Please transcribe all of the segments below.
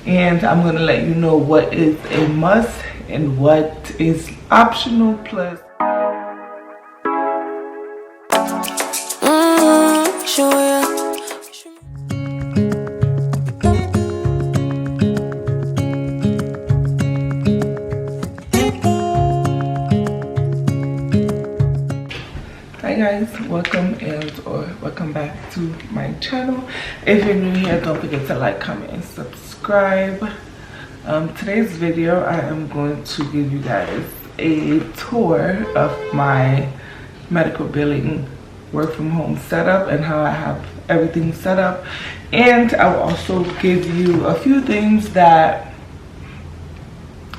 and I'm gonna let you know what is a must and what is optional plus. Hi guys, welcome back to my channel. If you're new here, don't forget to like, comment, and subscribe. Today's video, I am going to give you guys a tour of my medical billing work from home setup and how I have everything set up, and I will also give you a few things that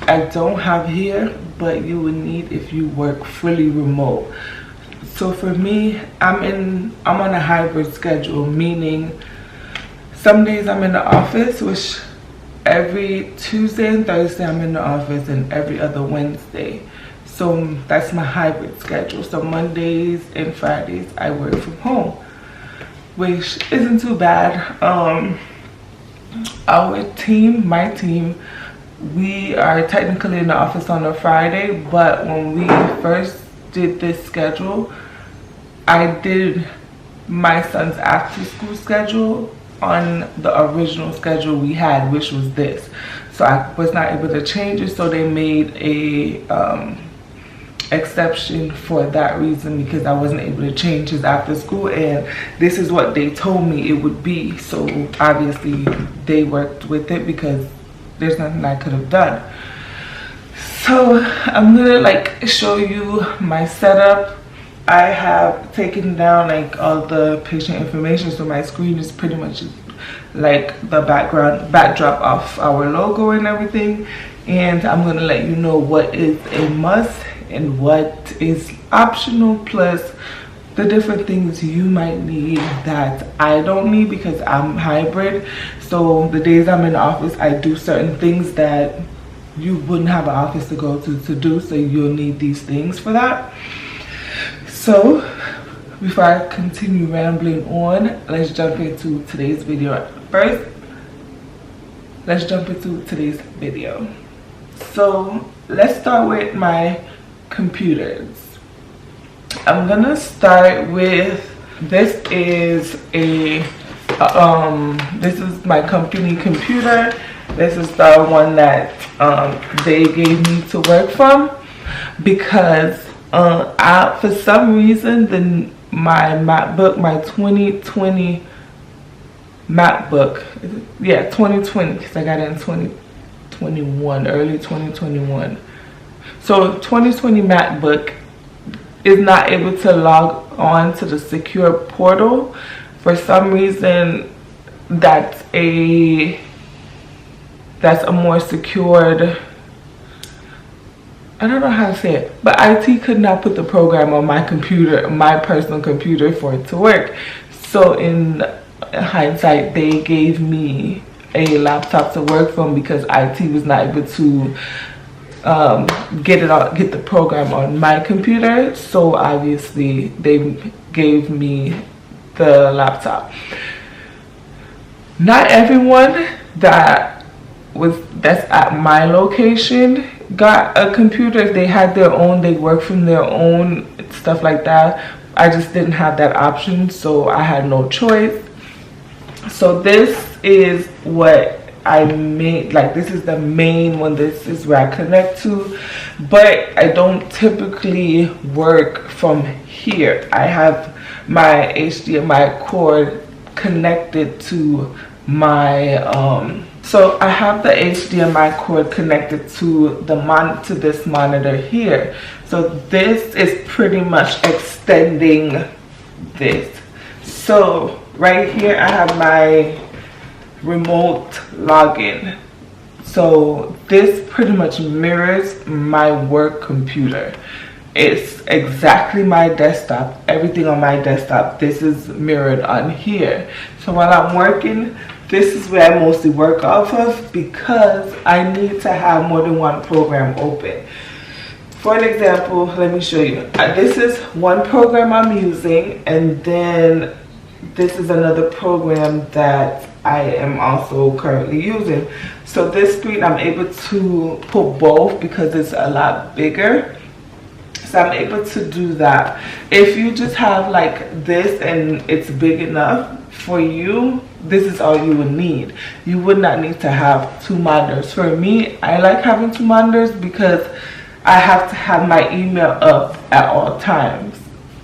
I don't have here but you would need if you work fully remote. So for me, I'm on a hybrid schedule, meaning some days I'm in the office, which every Tuesday and Thursday I'm in the office, and every other Wednesday. So that's my hybrid schedule. So Mondays and Fridays I work from home, which isn't too bad. My team, we are technically in the office on a Friday, but when we first did this schedule, I did my son's after school schedule on the original schedule we had, which was this. So I was not able to change it, so they made a exception for that reason, because I wasn't able to change his after school, and this is what they told me it would be. So obviously they worked with it because there's nothing I could have done. So I'm gonna show you my setup. I have taken down all the patient information, so my screen is pretty much like the backdrop of our logo and everything. And I'm gonna let you know what is a must and what is optional, plus the different things you might need that I don't need because I'm hybrid. So the days I'm in the office, I do certain things that you wouldn't have an office to go to do, so you'll need these things for that. So before I continue rambling on, let's jump into today's video. First, let's jump into today's video. So let's start with my computers. I'm gonna start with, this is my company computer. This is the one that they gave me to work from, because for some reason my MacBook, my 2020 MacBook, yeah, 2020, because I got it in 2021, early 2021. So 2020 MacBook is not able to log on to the secure portal. For some reason, that's a more secured, I don't know how to say it, but IT could not put the program on my computer, my personal computer, for it to work. So in hindsight, they gave me a laptop to work from because IT was not able to get the program on my computer. So obviously they gave me the laptop. Not everyone that's at my location got a computer. If they had their own, they work from their own, stuff like that. I just didn't have that option, so I had no choice. So this is what I made, this is the main one. This is where I connect to, but I don't typically work from here. I have my HDMI cord connected to my so I have the HDMI cord connected to this monitor here. So this is pretty much extending this. So right here I have my remote login. So this pretty much mirrors my work computer. It's exactly my desktop. Everything on my desktop, this is mirrored on here. So while I'm working, this is where I mostly work off of, because I need to have more than one program open. For an example, let me show you. This is one program I'm using, and then this is another program that I am also currently using. So this screen I'm able to put both because it's a lot bigger. So I'm able to do that. If you just have like this and it's big enough for you, this is all you would need. You would not need to have two monitors. For me, I like having two monitors because I have to have my email up at all times.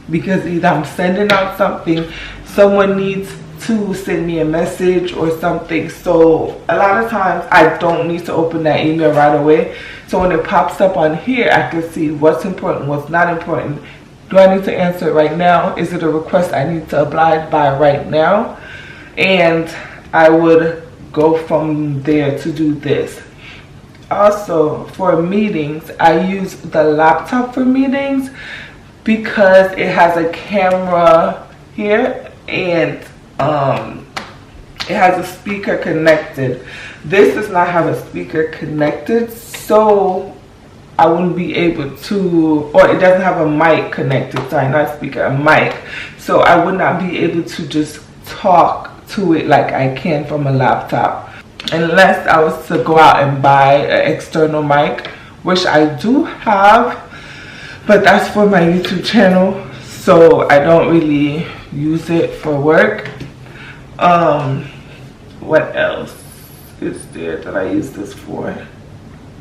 Because either I'm sending out something, someone needs to send me a message or something. So a lot of times I don't need to open that email right away. So when it pops up on here, I can see what's important, what's not important. Do I need to answer it right now? Is it a request I need to oblige by right now? And I would go from there to do this. Also, for meetings, I use the laptop for meetings because it has a camera here and it has a speaker connected. This does not have a speaker connected, so I wouldn't be able to, or it doesn't have a mic connected, sorry, not speaker, a mic. So I would not be able to just talk to it like I can from a laptop. Unless I was to go out and buy an external mic, which I do have, but that's for my YouTube channel, so I don't really use it for work. What else is there that I use this for?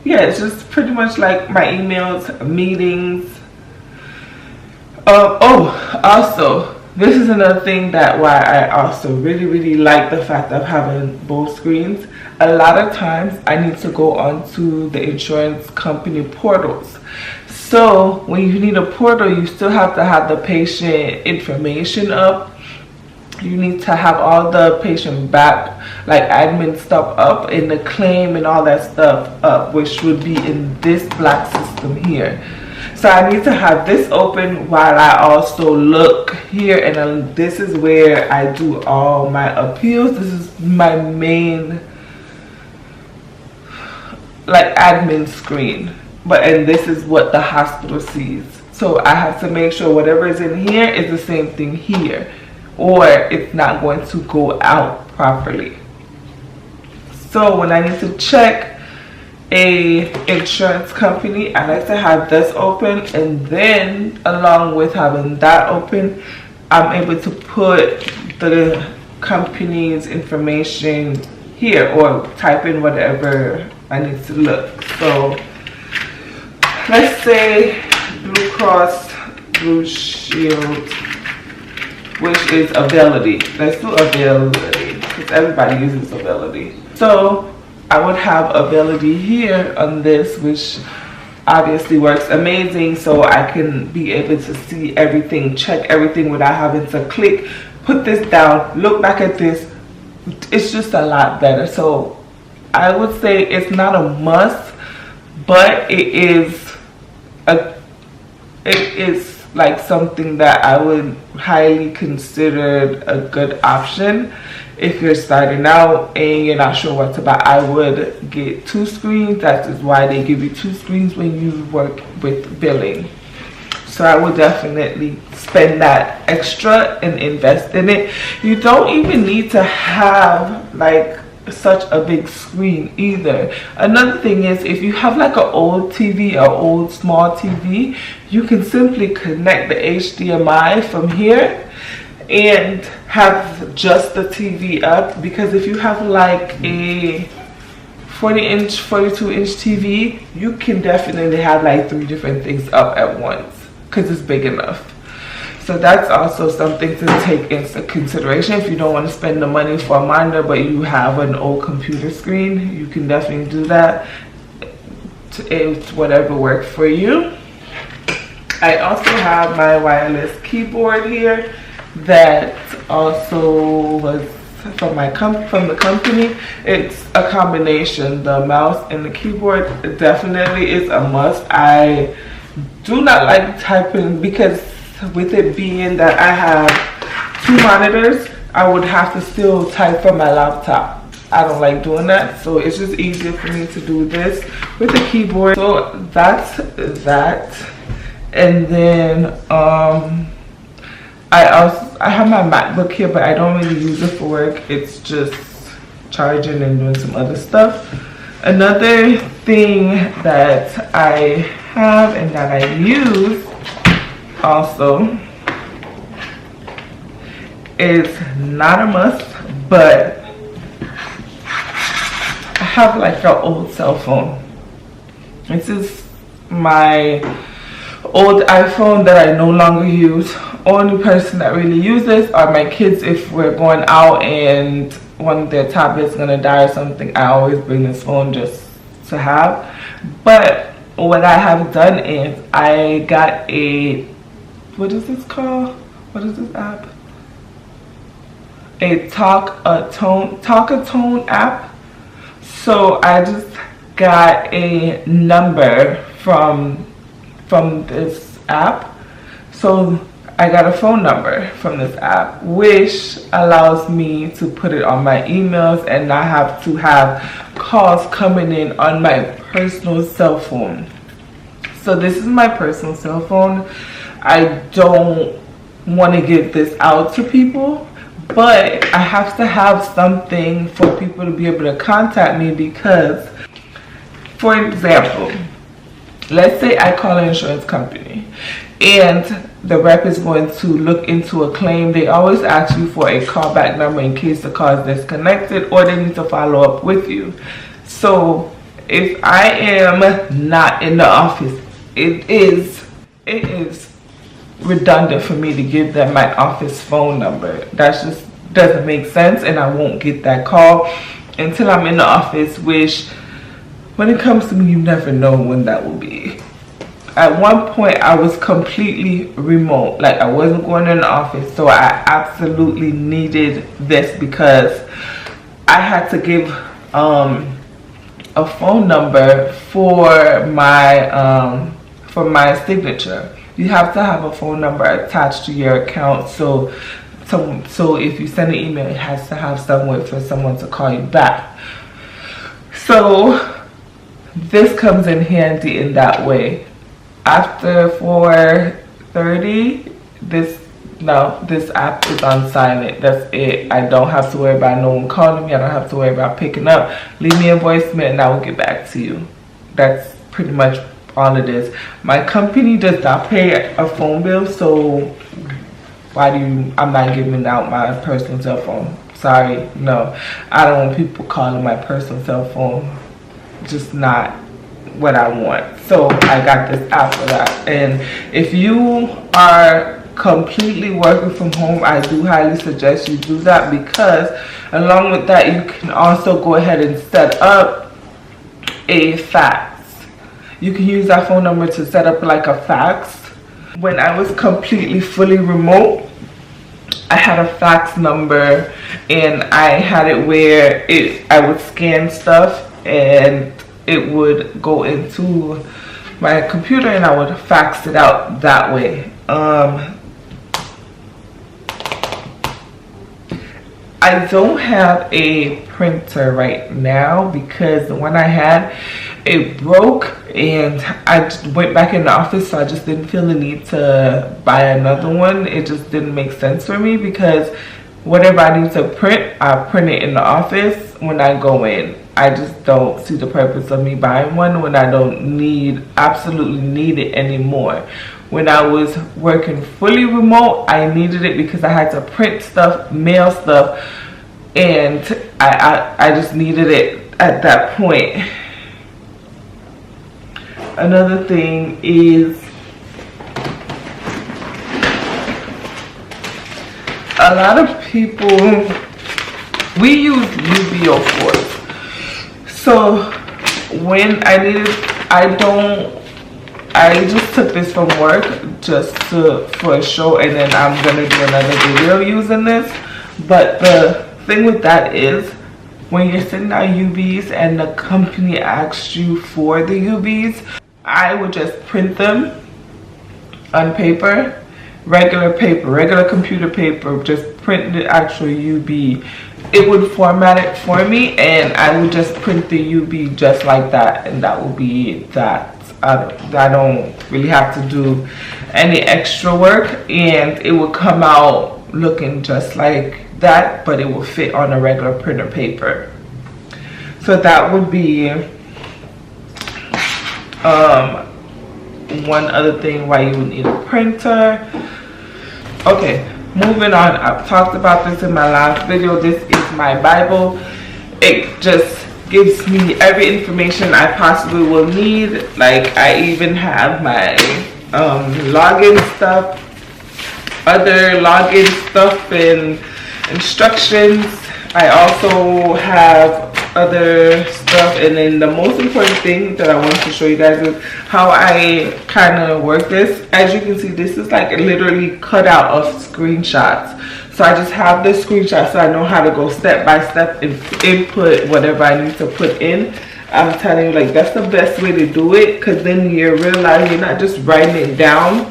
Yeah, it's just pretty much like my emails, meetings. Also, this is another thing that why I also really like the fact of having both screens. A lot of times I need to go onto the insurance company portals. So when you need a portal, you still have to have the patient information up. You need to have all the patient back, like admin stuff up, and the claim and all that stuff up, which would be in this black system here. So I need to have this open while I also look here, and this is where I do all my appeals. This is my main like admin screen, and this is what the hospital sees. So I have to make sure whatever is in here is the same thing here, or it's not going to go out properly. So when I need to check a insurance company, I like to have this open, and then along with having that open, I'm able to put the company's information here or type in whatever I need to look. So let's say Blue Cross Blue Shield, which is Ability. Let's do Ability because everybody uses Ability. So I would have Ability here on this, which obviously works amazing, so I can be able to see everything, check everything without having to click, put this down, look back at this. It's just a lot better. So I would say it's not a must, but it is like something that I would highly consider a good option if you're starting out and you're not sure what to buy. I would get two screens. That is why they give you two screens when you work with billing. So I would definitely spend that extra and invest in it. You don't even need to have like such a big screen either. Another thing is, if you have like an old TV or old small TV, you can simply connect the HDMI from here and have just the TV up, because if you have like a 40-inch, 42-inch TV, you can definitely have like 3 different things up at once because it's big enough. So that's also something to take into consideration. If you don't want to spend the money for a monitor but you have an old computer screen, you can definitely do that. It's whatever works for you. I also have my wireless keyboard here that also was from the company. It's a combination. The mouse and the keyboard definitely is a must. I do not like typing because with it being that I have 2 monitors, I would have to still type from my laptop. I don't like doing that, so it's just easier for me to do this with the keyboard. So that's that. And then I have my MacBook here, but I don't really use it for work. It's just charging and doing some other stuff. Another thing that I have and that I use also is not a must, but I have like an old cell phone. This is my old iPhone that I no longer use. Only person that really uses are my kids. If we're going out and one of their tablets gonna die or something, I always bring this phone just to have. But what I have done is I got a, what is this called? What is this app? A Talk-a-Tone app. So I just got a number from this app. So I got a phone number from this app, which allows me to put it on my emails and not have to have calls coming in on my personal cell phone. So this is my personal cell phone. I don't want to give this out to people, but I have to have something for people to be able to contact me, because, for example, let's say I call an insurance company and the rep is going to look into a claim. They always ask you for a callback number in case the call is disconnected or they need to follow up with you. So if I am not in the office, it is redundant for me to give them my office phone number. That just doesn't make sense, and I won't get that call until I'm in the office, which when it comes to me, you never know when that will be. At one point I was completely remote, like I wasn't going in the office, so I absolutely needed this because I had to give a phone number for my signature. You have to have a phone number attached to your account, so if you send an email, it has to have somewhere for someone to call you back. So this comes in handy in that way. After 4:30, this app is on silent. That's it. I don't have to worry about no one calling me. I don't have to worry about picking up. Leave me a voicemail and I will get back to you. That's pretty much all it is. My company does not pay a phone bill, so I'm not giving out my personal cell phone. Sorry, no. I don't want people calling my personal cell phone. Just not what I want. So I got this app for that. And if you are completely working from home, I do highly suggest you do that, because along with that, you can also go ahead and set up a fax. You can use that phone number to set up like a fax. When I was completely fully remote, I had a fax number, and I had it where I would scan stuff and it would go into my computer and I would fax it out that way. I don't have a printer right now because the one I had, it broke, and I just went back in the office, so I just didn't feel the need to buy another one. It just didn't make sense for me, because whatever I need to print, I print it in the office when I go in. I just don't see the purpose of me buying one when I don't absolutely need it anymore. When I was working fully remote, I needed it because I had to print stuff, mail stuff, and I just needed it at that point. Another thing is a lot of people, we use UV, of course. So when I just took this from work just for a show, and then I'm gonna do another video using this. But the thing with that is, when you're sending out UVs and the company asks you for the UVs, I would just print them on paper, regular computer paper, just print the actual UV. It would format it for me, and I would just print the UV just like that, and that would be that. I don't really have to do any extra work, and it will come out looking just like that, but it will fit on a regular printer paper. So that would be one other thing why you would need a printer. Okay, moving on. I've talked about this in my last video. This is my Bible. It just gives me every information I possibly will need. Like, I even have my login stuff, other login stuff and instructions. I also have other stuff, and then the most important thing that I want to show you guys is how I kind of work this. As you can see, this is like literally cut out of screenshots. So I just have this screenshot so I know how to go step by step and input whatever I need to put in. I'm telling you, like, that's the best way to do it, because then you realize you're not just writing it down.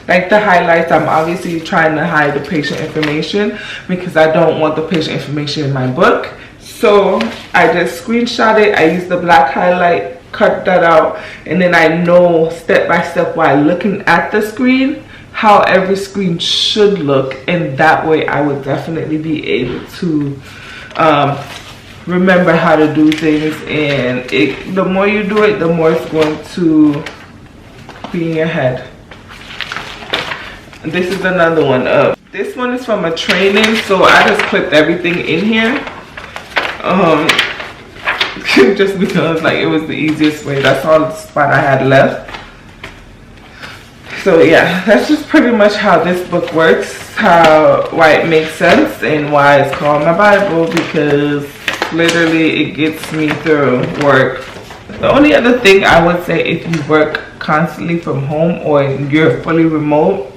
Like the highlights, I'm obviously trying to hide the patient information because I don't want the patient information in my book. So I just screenshot it. I use the black highlight, cut that out, and then I know step by step while looking at the screen how every screen should look, and that way I would definitely be able to remember how to do things. And the more you do it, the more it's going to be in your head. This is another one. This one is from a training, so I just clipped everything in here. Just because like it was the easiest way. That's all the spot I had left. So yeah, that's just pretty much how this book works, why it makes sense, and why it's called my Bible, because literally it gets me through work. The only other thing I would say, if you work constantly from home or you're fully remote,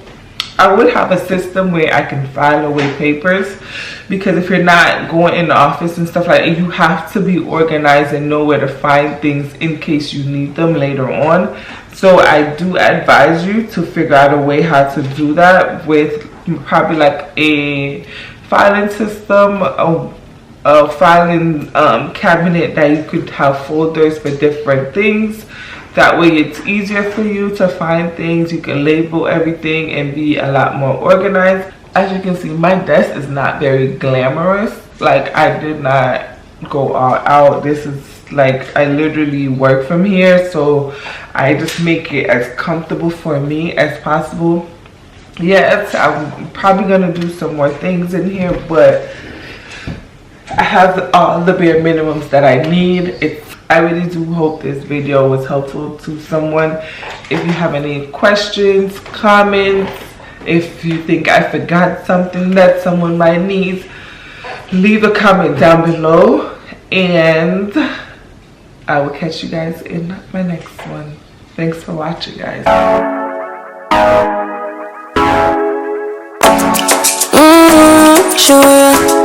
I would have a system where I can file away papers, because if you're not going in the office and stuff like that, you have to be organized and know where to find things in case you need them later on. So I do advise you to figure out a way how to do that with probably like a filing system, a filing cabinet that you could have folders for different things. That way it's easier for you to find things. You can label everything and be a lot more organized. As you can see, my desk is not very glamorous. Like, I did not go all out. This is like, I literally work from here, so I just make it as comfortable for me as possible. Yes, I'm probably gonna do some more things in here, but I have all the bare minimums that I need. I really do hope this video was helpful to someone. If you have any questions, comments, if you think I forgot something that someone might need, leave a comment down below, and I will catch you guys in my next one. Thanks for watching, guys. Sure.